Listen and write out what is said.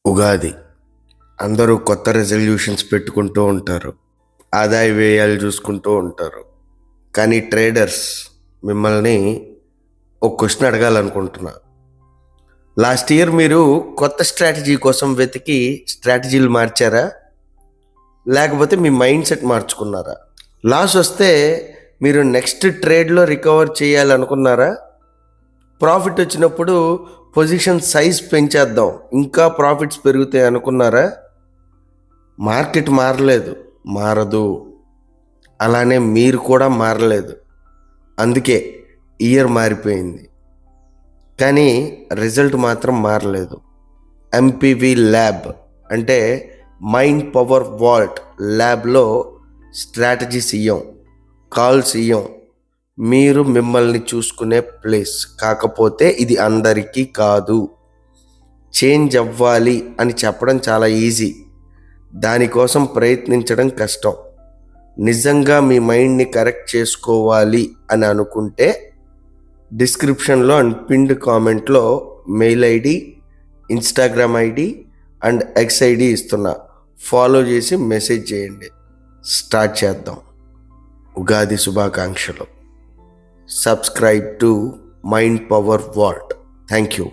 ఉగాది అందరూ కొత్త రెజల్యూషన్స్ పెట్టుకుంటూ ఉంటారు. ఆదాయ వ్యయాలు చూసుకుంటూ ఉంటారు. కానీ ట్రేడర్స్ మిమ్మల్ని ఒక క్వశ్చన్ అడగాలనుకుంటున్నా. లాస్ట్ ఇయర్ మీరు కొత్త స్ట్రాటజీ కోసం వెతికి స్ట్రాటజీలు మార్చారా, లేకపోతే మీ మైండ్ సెట్ మార్చుకున్నారా? లాస్ వస్తే మీరు నెక్స్ట్ ట్రేడ్లో రికవర్ చేయాలనుకున్నారా? ప్రాఫిట్ వచ్చినప్పుడు పొజిషన్ సైజ్ పెంచేద్దాం, ఇంకా ప్రాఫిట్స్ పెరుగుతాయి అనుకున్నారా? మార్కెట్ మారలేదు, మారదు. అలానే మీరు కూడా మారలేదు. అందుకే ఇయర్ మారిపోయింది, కానీ రిజల్ట్ మాత్రం మారలేదు. ఎంపీవి ల్యాబ్ అంటే మైండ్ పవర్ వాల్ట్ ల్యాబ్లో స్ట్రాటజీస్ ఇయ్యం, కాల్స్ ఇయ్యం. మీరు మిమ్మల్ని చూసుకునే ప్లేస్. కాకపోతే ఇది అందరికీ కాదు. చేంజ్ అవ్వాలి అని చెప్పడం చాలా ఈజీ, దానికోసం ప్రయత్నించడం కష్టం. నిజంగా మీ మైండ్ని కరెక్ట్ చేసుకోవాలి అని అనుకుంటే డిస్క్రిప్షన్లో అండ్ పిన్డ్ కామెంట్లో mail ID, Instagram ID and X ID ఇస్తున్నా. ఫాలో చేసి మెసేజ్ చేయండి. స్టార్ట్ చేద్దాం. ఉగాది శుభాకాంక్షలు. Subscribe to Mind Power Vault. Thank you.